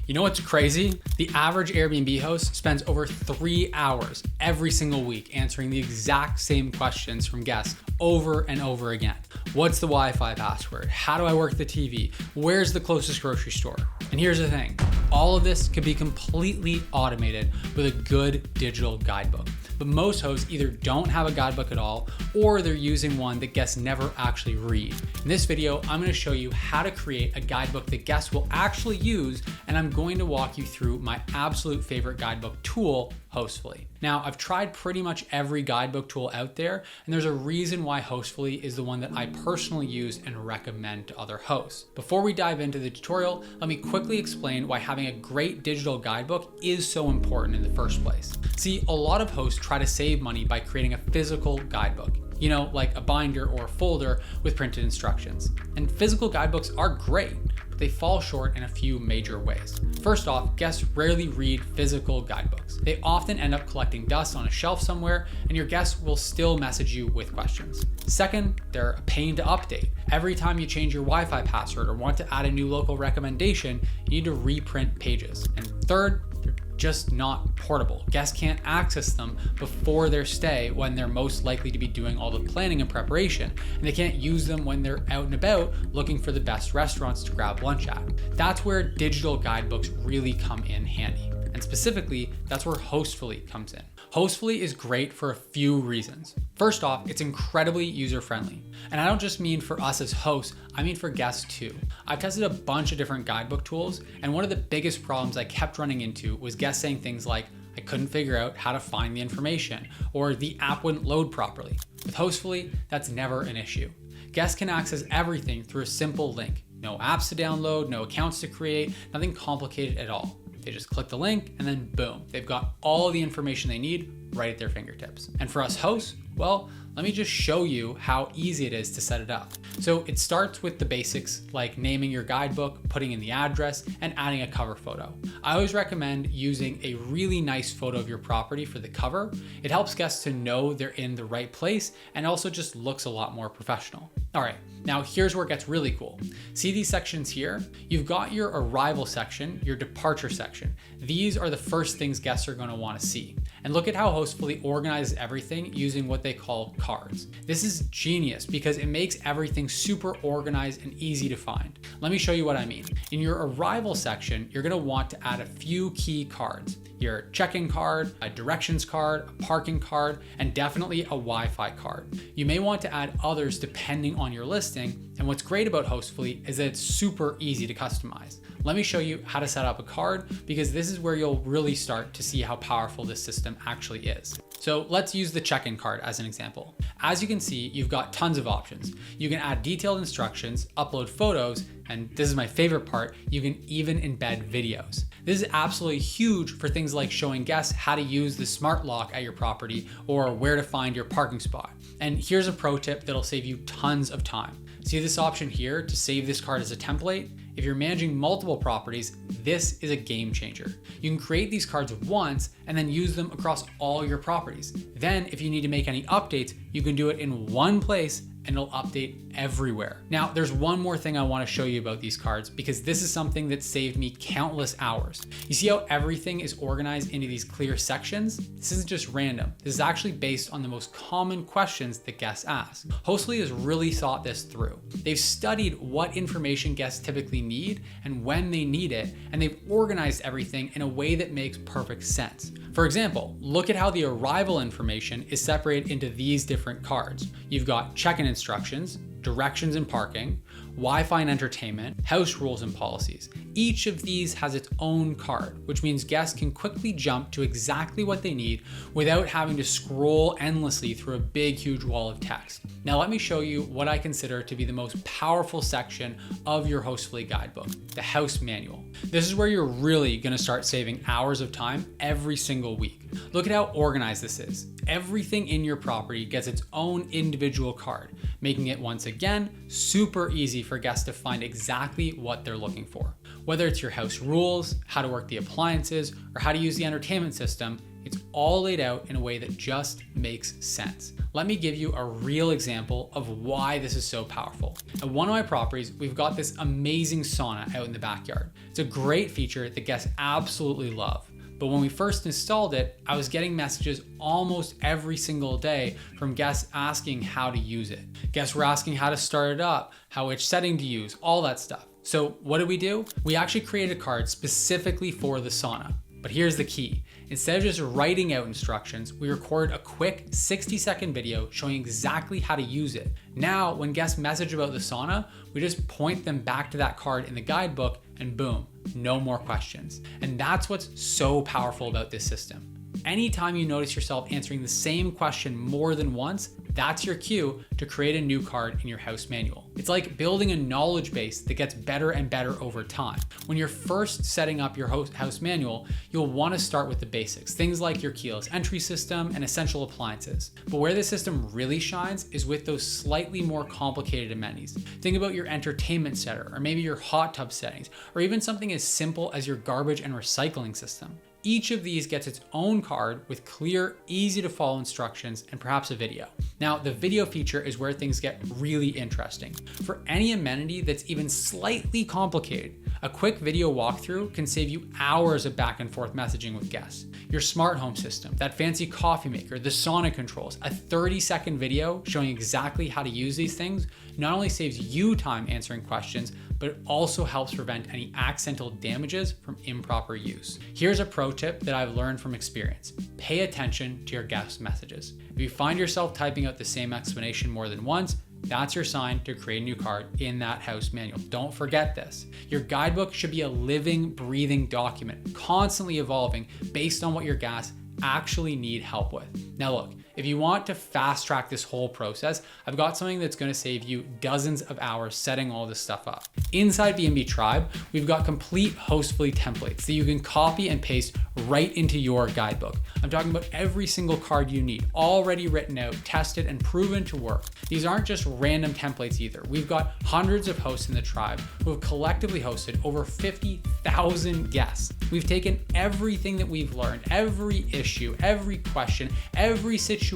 You know what's crazy? The average Airbnb host spends over 3 hours every single week answering the exact same questions from guests over and over again. What's the Wi-Fi password? How do I work the TV? Where's the closest grocery store? And here's the thing, all of this could be completely automated with a good digital guidebook. But most hosts either don't have a guidebook at all, or they're using one that guests never actually read. In this video, I'm going to show you how to create a guidebook that guests will actually use, and I'm going to walk you through my absolute favorite guidebook tool, Hostfully. Now, I've tried pretty much every guidebook tool out there, and there's a reason why Hostfully is the one that I personally use and recommend to other hosts. Before we dive into the tutorial, let me quickly explain why having a great digital guidebook is so important in the first place. See, a lot of hosts try to save money by creating a physical guidebook. You know, like a binder or a folder with printed instructions. And physical guidebooks are great, but they fall short in a few major ways. First off, guests rarely read physical guidebooks. They often end up collecting dust on a shelf somewhere, and your guests will still message you with questions. Second, they're a pain to update. Every time you change your Wi-Fi password or want to add a new local recommendation, you need to reprint pages. And third, they're just not portable. Guests can't access them before their stay when they're most likely to be doing all the planning and preparation, and they can't use them when they're out and about looking for the best restaurants to grab lunch at. That's where digital guidebooks really come in handy. And specifically, that's where Hostfully comes in. Hostfully is great for a few reasons. First off, it's incredibly user-friendly. And I don't just mean for us as hosts, I mean for guests too. I've tested a bunch of different guidebook tools, and one of the biggest problems I kept running into was guests saying things like, I couldn't figure out how to find the information, or the app wouldn't load properly. With Hostfully, that's never an issue. Guests can access everything through a simple link. No apps to download, no accounts to create, nothing complicated at all. They just click the link and then boom, they've got all the information they need right at their fingertips. And for us hosts, well, let me just show you how easy it is to set it up. So it starts with the basics like naming your guidebook, putting in the address, and adding a cover photo. I always recommend using a really nice photo of your property for the cover. It helps guests to know they're in the right place and also just looks a lot more professional. All right, now here's where it gets really cool. See these sections here? You've got your arrival section, your departure section. These are the first things guests are going to want to see. And look at how Hostfully organizes everything using what they call cards. This is genius because it makes everything super organized and easy to find. Let me show you what I mean. In your arrival section, you're going to want to add a few key cards. Your check-in card, a directions card, a parking card, and definitely a Wi-Fi card. You may want to add others depending on your listing, and what's great about Hostfully is that it's super easy to customize. Let me show you how to set up a card because this is where you'll really start to see how powerful this system actually is. So let's use the check-in card as an example. As you can see, you've got tons of options. You can add detailed instructions, upload photos, and this is my favorite part, you can even embed videos. This is absolutely huge for things like showing guests how to use the smart lock at your property or where to find your parking spot. And here's a pro tip that'll save you tons of time. See this option here to save this card as a template? If you're managing multiple properties, this is a game changer. You can create these cards once and then use them across all your properties. Then if you need to make any updates, you can do it in one place and it'll update everywhere. Now, there's one more thing I want to show you about these cards because this is something that saved me countless hours. You see how everything is organized into these clear sections? This isn't just random. This is actually based on the most common questions that guests ask. Hostfully has really thought this through. They've studied what information guests typically need and when they need it, and they've organized everything in a way that makes perfect sense. For example, look at how the arrival information is separated into these different cards. You've got check-in instructions, directions and parking, Wi-Fi and entertainment, house rules and policies. Each of these has its own card, which means guests can quickly jump to exactly what they need without having to scroll endlessly through a big, huge wall of text. Now let me show you what I consider to be the most powerful section of your Hostfully guidebook, the house manual. This is where you're really gonna start saving hours of time every single week. Look at how organized this is. Everything in your property gets its own individual card, making it once again super easy for guests to find exactly what they're looking for. Whether it's your house rules, how to work the appliances, or how to use the entertainment system, it's all laid out in a way that just makes sense. Let me give you a real example of why this is so powerful. At one of my properties, we've got this amazing sauna out in the backyard. It's a great feature that guests absolutely love. But when we first installed it, I was getting messages almost every single day from guests asking how to use it. Guests were asking how to start it up, which setting to use, all that stuff. So what did we do? We actually created a card specifically for the sauna. But here's the key. Instead of just writing out instructions, we recorded a quick 60-second video showing exactly how to use it. Now, when guests message about the sauna, we just point them back to that card in the guidebook and boom, no more questions. And that's what's so powerful about this system. Anytime you notice yourself answering the same question more than once, that's your cue to create a new card in your house manual. It's like building a knowledge base that gets better and better over time. When you're first setting up your house manual, you'll want to start with the basics, things like your keyless entry system and essential appliances. But where the system really shines is with those slightly more complicated amenities. Think about your entertainment center, or maybe your hot tub settings, or even something as simple as your garbage and recycling system. Each of these gets its own card with clear, easy to follow instructions and perhaps a video. Now, the video feature is where things get really interesting. For any amenity that's even slightly complicated, a quick video walkthrough can save you hours of back and forth messaging with guests. Your smart home system, that fancy coffee maker, the sauna controls, a 30-second video showing exactly how to use these things not only saves you time answering questions, but it also helps prevent any accidental damages from improper use. Here's a pro tip that I've learned from experience. Pay attention to your guest messages. If you find yourself typing out the same explanation more than once, that's your sign to create a new card in that house manual. Don't forget this. Your guidebook should be a living, breathing document, constantly evolving based on what your guests actually need help with. Now look, if you want to fast track this whole process, I've got something that's going to save you dozens of hours setting all this stuff up. Inside B&B Tribe, we've got complete Hostfully templates that you can copy and paste right into your guidebook. I'm talking about every single card you need, already written out, tested, and proven to work. These aren't just random templates either. We've got hundreds of hosts in the tribe who have collectively hosted over 50,000 guests. We've taken everything that we've learned, every issue, every question, every situation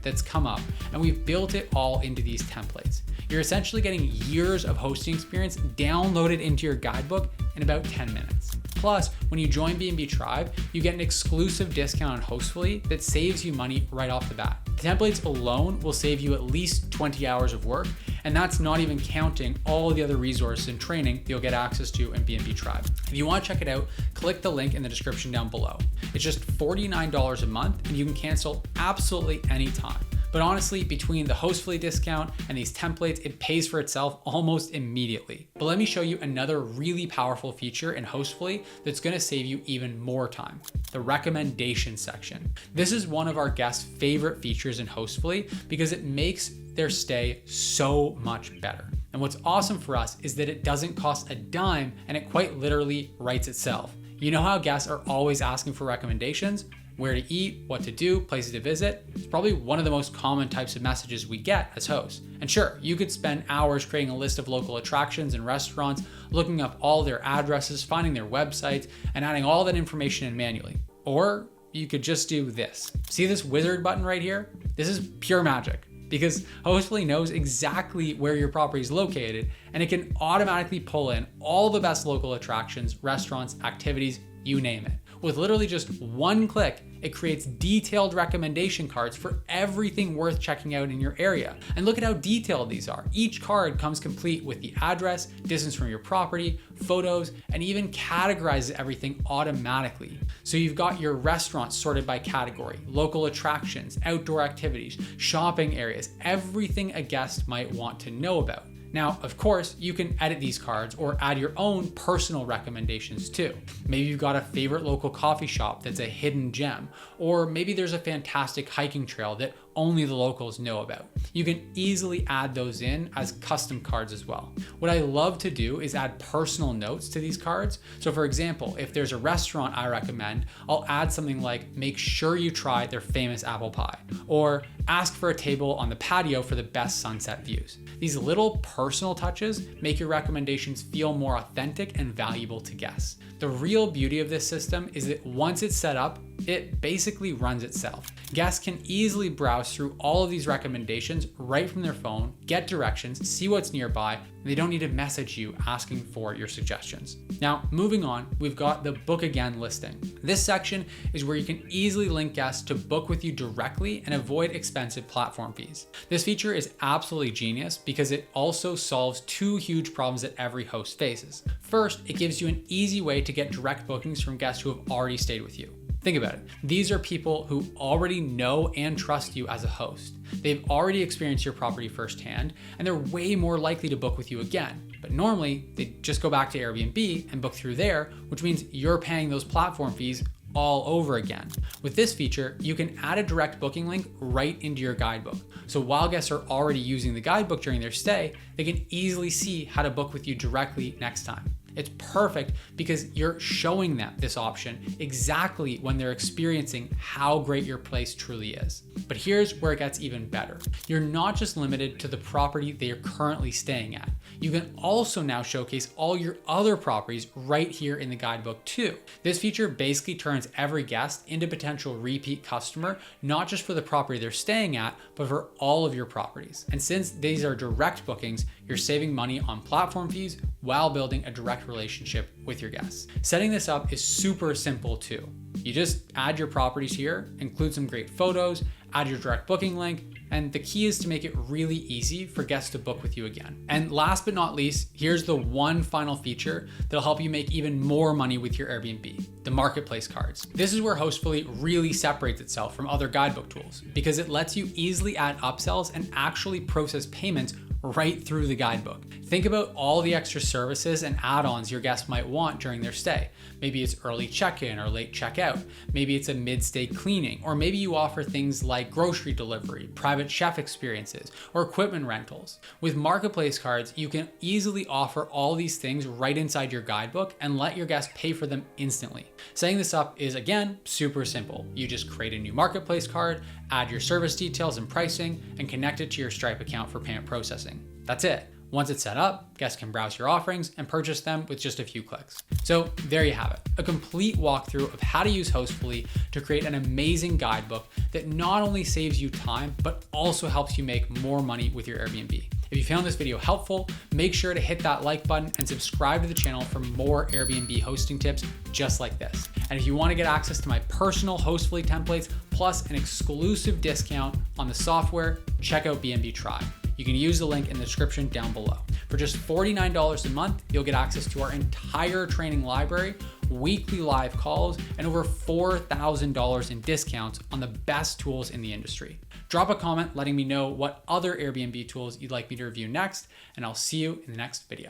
that's come up, and we've built it all into these templates. You're essentially getting years of hosting experience downloaded into your guidebook in about 10 minutes. Plus, when you join B&B Tribe, you get an exclusive discount on Hostfully that saves you money right off the bat. The templates alone will save you at least 20 hours of work, and that's not even counting all the other resources and training you'll get access to in B&B Tribe. If you want to check it out, click the link in the description down below. It's just $49 a month, and you can cancel absolutely anytime. But honestly, between the Hostfully discount and these templates, it pays for itself almost immediately. But let me show you another really powerful feature in Hostfully that's going to save you even more time: the recommendation section. This is one of our guests' favorite features in Hostfully because it makes their stay so much better. And what's awesome for us is that it doesn't cost a dime, and it quite literally writes itself. You know how guests are always asking for recommendations? Where to eat, what to do, places to visit. It's probably one of the most common types of messages we get as hosts. And sure, you could spend hours creating a list of local attractions and restaurants, looking up all their addresses, finding their websites, and adding all that information in manually. Or you could just do this. See this wizard button right here? This is pure magic, because Hostfully knows exactly where your property is located, and it can automatically pull in all the best local attractions, restaurants, activities, you name it. With literally just one click, it creates detailed recommendation cards for everything worth checking out in your area. And look at how detailed these are. Each card comes complete with the address, distance from your property, photos, and even categorizes everything automatically. So you've got your restaurants sorted by category, local attractions, outdoor activities, shopping areas, everything a guest might want to know about. Now, of course, you can edit these cards or add your own personal recommendations too. Maybe you've got a favorite local coffee shop that's a hidden gem, or maybe there's a fantastic hiking trail that only the locals know about. You can easily add those in as custom cards as well. What I love to do is add personal notes to these cards. So for example, if there's a restaurant I recommend, I'll add something like, make sure you try their famous apple pie, or ask for a table on the patio for the best sunset views. These little personal touches make your recommendations feel more authentic and valuable to guests. The real beauty of this system is that once it's set up, It basically runs itself. Guests can easily browse through all of these recommendations right from their phone, get directions, see what's nearby, and they don't need to message you asking for your suggestions. Now, moving on, we've got the Book Again listing. This section is where you can easily link guests to book with you directly and avoid expensive platform fees. This feature is absolutely genius because it also solves two huge problems that every host faces. First, it gives you an easy way to get direct bookings from guests who have already stayed with you. Think about it. These are people who already know and trust you as a host. They've already experienced your property firsthand, and they're way more likely to book with you again. But normally, they just go back to Airbnb and book through there, which means you're paying those platform fees all over again. With this feature, you can add a direct booking link right into your guidebook. So while guests are already using the guidebook during their stay, they can easily see how to book with you directly next time. It's perfect because you're showing them this option exactly when they're experiencing how great your place truly is. But here's where it gets even better. You're not just limited to the property that you're currently staying at. You can also now showcase all your other properties right here in the guidebook too. This feature basically turns every guest into potential repeat customer, not just for the property they're staying at, but for all of your properties. And since these are direct bookings, you're saving money on platform fees while building a direct relationship with your guests. Setting this up is super simple too. You just add your properties here, include some great photos, add your direct booking link, and the key is to make it really easy for guests to book with you again. And last but not least, here's the one final feature that'll help you make even more money with your Airbnb, the marketplace cards. This is where Hostfully really separates itself from other guidebook tools because it lets you easily add upsells and actually process payments right through the guidebook. Think about all the extra services and add-ons your guests might want during their stay. Maybe it's early check-in or late checkout. Maybe it's a mid-stay cleaning, or maybe you offer things like grocery delivery, private chef experiences, or equipment rentals. With marketplace cards, you can easily offer all these things right inside your guidebook and let your guests pay for them instantly. Setting this up is, again, super simple. You just create a new marketplace card, add your service details and pricing, and connect it to your Stripe account for payment processing. That's it. Once it's set up, guests can browse your offerings and purchase them with just a few clicks. So there you have it, a complete walkthrough of how to use Hostfully to create an amazing guidebook that not only saves you time, but also helps you make more money with your Airbnb. If you found this video helpful, make sure to hit that like button and subscribe to the channel for more Airbnb hosting tips just like this. And if you want to get access to my personal Hostfully templates, plus an exclusive discount on the software, check out B&B Tribe. You can use the link in the description down below. For just $49 a month, you'll get access to our entire training library, weekly live calls, and over $4,000 in discounts on the best tools in the industry. Drop a comment letting me know what other Airbnb tools you'd like me to review next, and I'll see you in the next video.